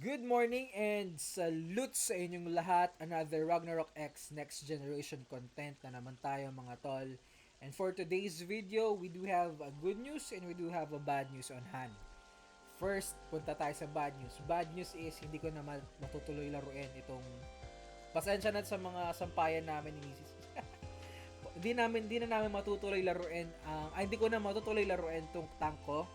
Good morning and salute sa inyong lahat. Another Ragnarok X Next Generation content na naman tayo mga tol. And for today's video, we do have a good news and we do have a bad news on hand. First, punta tayo sa bad news. Bad news is hindi ko na matutuloy laruin itong pasensya na sa mga sampayan namin ni Mrs. Hindi na namin matutuloy laruin hindi ko na matutuloy laruin tong tank ko.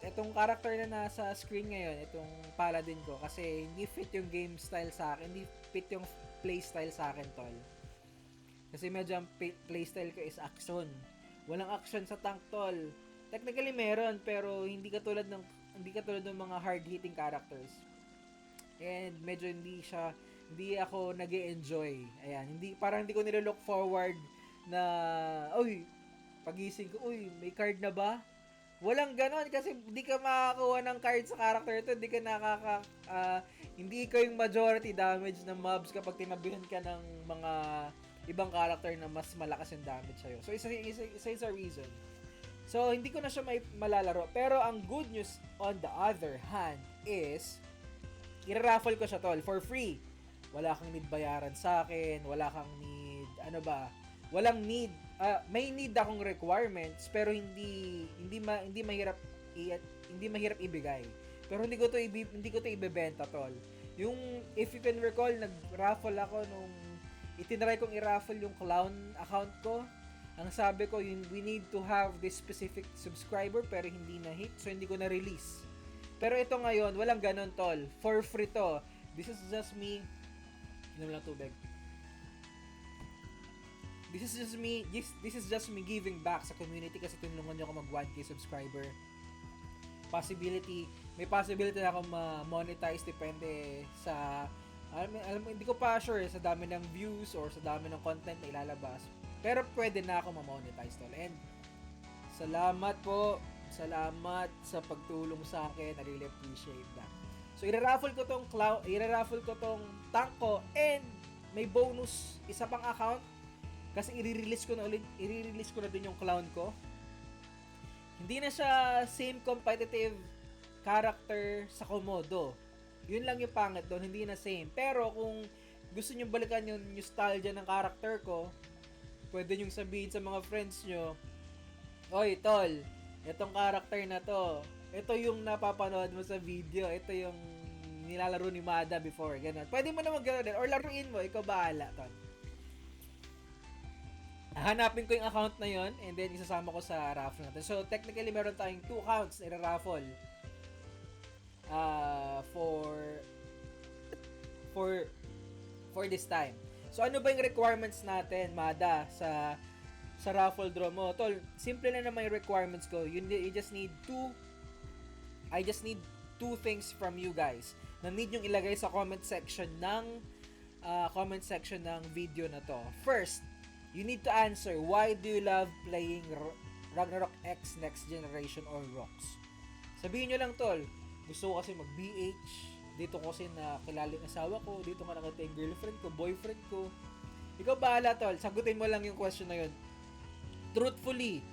Itong character na nasa screen ngayon, itong paladin ko, kasi hindi fit yung game style sa akin, hindi fit yung play style sa akin, tol. Kasi medyo ang play style ko is action. Walang action sa tank, tol. Technically meron, pero hindi katulad ng mga hard-hitting characters. And medyo hindi ako nag-e-enjoy. Ayan, parang hindi ko nilo-look forward na, uy, pagising ko, uy, may card na ba? Walang ganon kasi hindi ka makakakuha ng card sa character ito, hindi ka hindi ikaw yung majority damage ng mobs kapag tinabihan ka ng mga ibang character na mas malakas yung damage sa'yo. So, isa sa reason. So, hindi ko na siya malalaro. Pero, ang good news on the other hand is, i-raffle ko siya, tol, for free. Wala kang need bayaran sa akin, wala kang need, walang need, may need akong requirements pero hindi mahirap ibigay. Pero hindi ko to ibebenta, tol. Yung if you can recall, nag-raffle ako nung itinry kong i-raffle yung clown account ko. Ang sabi ko, we need to have this specific subscriber pero hindi na hit, so hindi ko na release. Pero ito ngayon, walang ganon, tol. For free to. This is just me. Inom lang tubig. This is just me giving back sa community kasi tinulungan niyo ako mag 1K subscriber. May possibility na ako ma-monetize depende sa hindi ko pa sure sa dami ng views or sa dami ng content na ilalabas. Pero pwede na ako ma-monetize, tol. And salamat po. Salamat sa pagtulong sa akin. I really appreciate that. So i-raffle ko tong tank ko and may bonus isa pang account. Kasi i-release ko na din yung clown ko. Hindi na siya same competitive character sa Komodo. Yun lang yung pangit doon, hindi na same. Pero kung gusto niyo balikan yung nostalgia ng character ko, pwede niyo sabihin sa mga friends niyo, "Oy, tol, itong character na to, ito yung napapanood mo sa video, ito yung nilalaro ni Mada before." Ganun. Pwede mo naman gano'n din. Or laruin mo, ikaw bahala, tol. Hanapin ko yung account na yon and then isasama ko sa raffle natin. So, technically, meron tayong 2 accounts na i-raffle for this time. So, ano ba yung requirements natin, Mada, sa raffle draw mo? Tol, simple na naman yung requirements ko. I just need two things from you guys na need yung ilagay sa comment section ng video na to. First, you need to answer, why do you love playing Ragnarok X Next Generation or Rocks? Sabihin nyo lang, tol, gusto ko kasi mag-BH, dito ko kasi nakilala yung asawa ko, dito ka nakita yung girlfriend ko, boyfriend ko. Ikaw bahala, tol, sagutin mo lang yung question na yun. Truthfully,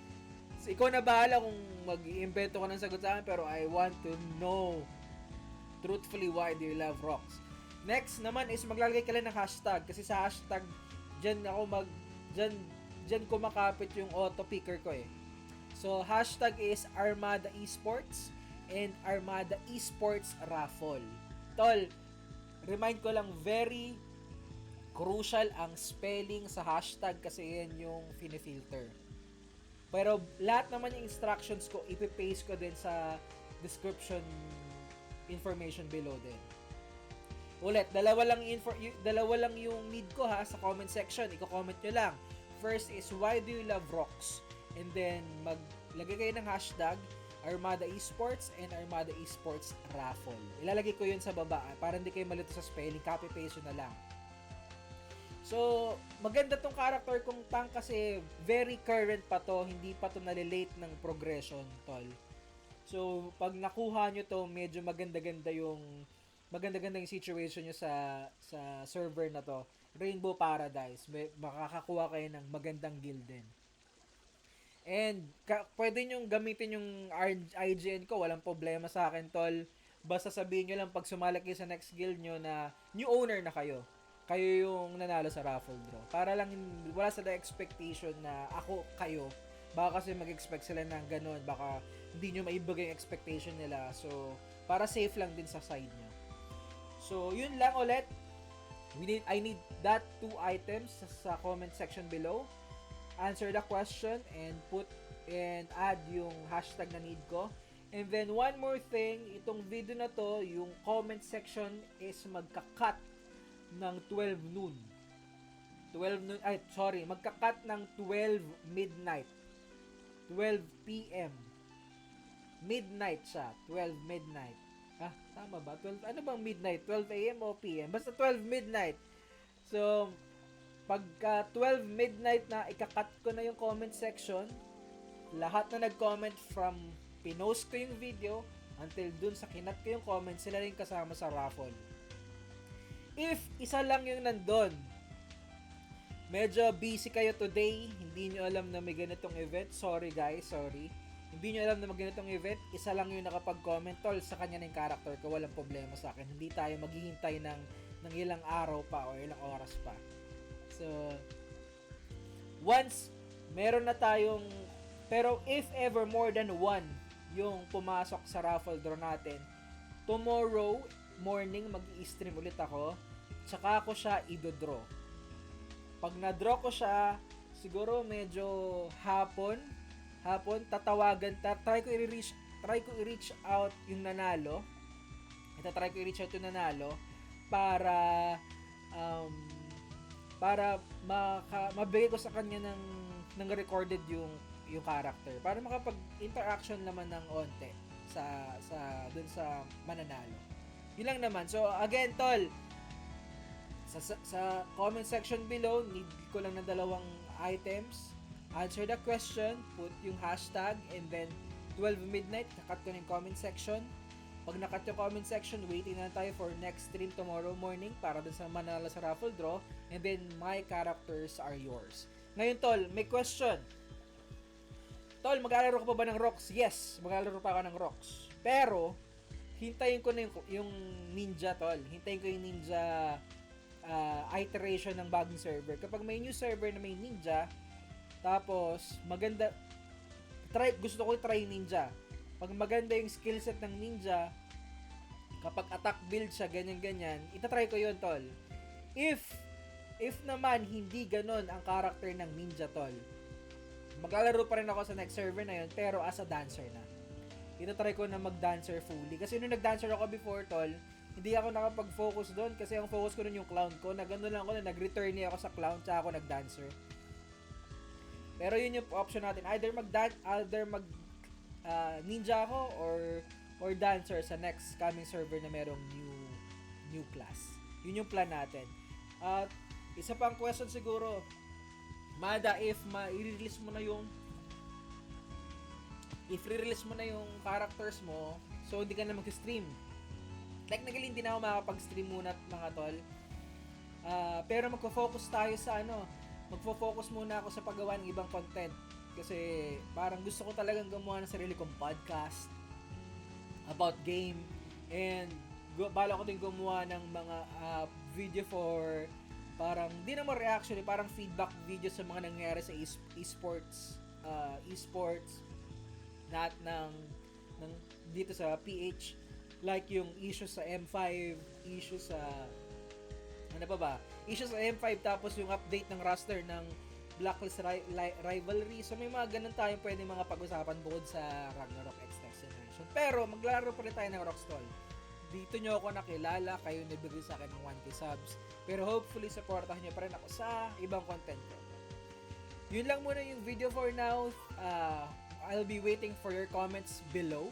so, ikaw na bahala kung mag-iimbento ka ng sagot sa akin, pero I want to know, truthfully, why do you love Rocks? Next naman is maglalagay ka lang ng hashtag, kasi sa hashtag, dyan ko makapit yung auto picker ko eh. So, hashtag is Armada Esports and Armada Esports Raffle. Tol, remind ko lang, very crucial ang spelling sa hashtag kasi yan yung finifilter. Pero lahat naman yung instructions ko, ipipaste ko din sa description information below din. Ulit, dalawa lang yung need ko ha sa comment section. Iko-comment nyo lang. First is, why do you love Rocks? And then, maglagay kayo ng hashtag Armada Esports and Armada Esports Raffle. Ilalagay ko yun sa baba para hindi kayo malito sa spelling. Copy-paste na lang. So, maganda tong character kong tank kasi very current pa to. Hindi pa to nalilate ng progression, tol. So, pag nakuha nyo to, medyo maganda-ganda yung situation nyo sa server na to. Rainbow Paradise. Makakakuha kayo ng magandang guild din. And pwede nyo gamitin yung IGN ko, walang problema sa akin, tol. Basta sabihin nyo lang pag sumali kayo sa next guild nyo na new owner na kayo. Kayo yung nanalo sa raffle draw. Para lang wala sa expectation na ako kayo. Baka kasi mag-expect sila ng ganun. Baka hindi nyo maibigay yung expectation nila. So, para safe lang din sa side nyo. So, yun lang ulit. I need that 2 items sa comment section below. Answer the question and add yung hashtag na need ko. And then one more thing, itong video na to, yung comment section is magka-cut ng 12 noon. Magka-cut ng 12 midnight. 12 PM. Midnight siya, 12 midnight. Tama ba? 12, ano bang midnight? 12 AM o PM? Basta 12 midnight. So, pagka 12 midnight na, ikakat ko na yung comment section. Lahat na nag-comment from pinost ko yung video until dun sa kinat ko yung comment, sila rin kasama sa raffle. If isa lang yung nandun, medyo busy kayo today, hindi nyo alam na may ganitong event, sorry guys, sorry. Hindi nyo alam na may ganitong event, isa lang yung nakapag-comment, tol, sa kanya ng character ko, walang problema sa akin. Hindi tayo maghihintay ng ilang araw pa o ilang oras pa. So, once meron na tayong, pero if ever more than one yung pumasok sa raffle draw natin, tomorrow morning mag-i-stream ulit ako, tsaka ako siya i-draw. Pag na-draw ko siya, siguro medyo hapon, tatawagan, try ko i-reach out yung nanalo. Try ko i-reach out yung nanalo para mabigay ko sa kanya ng recorded yung character para makapag-interaction naman ng onte sa dun sa mananalo. Yun lang naman. So again, tol, sa comment section below, need ko lang ng 2 items. Answer the question, put yung hashtag, and then 12 midnight, kakat ko ng comment section. Pag nakat yung comment section, waiting na tayo for next stream tomorrow morning para dun sa mananalo sa raffle draw, and then my characters are yours. Ngayon, tol, may question. Tol, mag-alaro ka pa ba ng rocks? Yes, mag-alaro pa ako ng rocks. Pero, hintayin ko na yung ninja, tol. Hintayin ko yung ninja iteration ng bagong server. Kapag may new server na may ninja, tapos, maganda, gusto ko try ninja. Pag maganda yung skillset ng ninja, kapag attack build siya, ganyan-ganyan, itatry ko yun, tol. If naman, hindi ganon ang character ng ninja, tol, maglalaro pa rin ako sa next server na yun, pero as a dancer na. Itatry ko na mag-dancer fully. Kasi nung nag-dancer ako before, tol, hindi ako nakapag-focus doon kasi ang focus ko nun yung clown ko. Na gano'n lang ako na nag-return ako sa clown tsaka ako nag-dancer. Pero yun yung option natin. Either mag ninja ako or dancer sa next coming server na merong new class. Yun yung plan natin. Isa pang question siguro, Mada, if i-release mo na yung characters mo, so hindi ka na mag-stream. Technically, hindi na ako makapag-stream muna, mga tol. Pero magfo-focus tayo sa magfo-focus muna ako sa paggawa ng ibang content. Kasi parang gusto ko talagang gumawa ng sarili kong podcast about game. And bala ko din gumawa ng mga video for parang, di naman reaction, parang feedback video sa mga nangyayari sa esports ng dito sa PH, like yung issue sa M5, issue sa M5, tapos yung update ng roster ng Blacklist Rivalry. So may mga ganun tayong pwede mga pag-usapan bukod sa Ragnarok X Next Generation. Pero maglalaro pa rin tayo ng Rockstall. Dito nyo ako nakilala, kayo nabigay sa akin ng 1K subs. Pero hopefully, supportahan nyo pa rin ako sa ibang content ko. Yun lang muna yung video for now. I'll be waiting for your comments below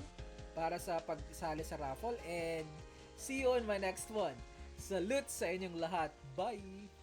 para sa pagsali sa raffle. And see you on my next one. Salute sa inyong lahat. Bye!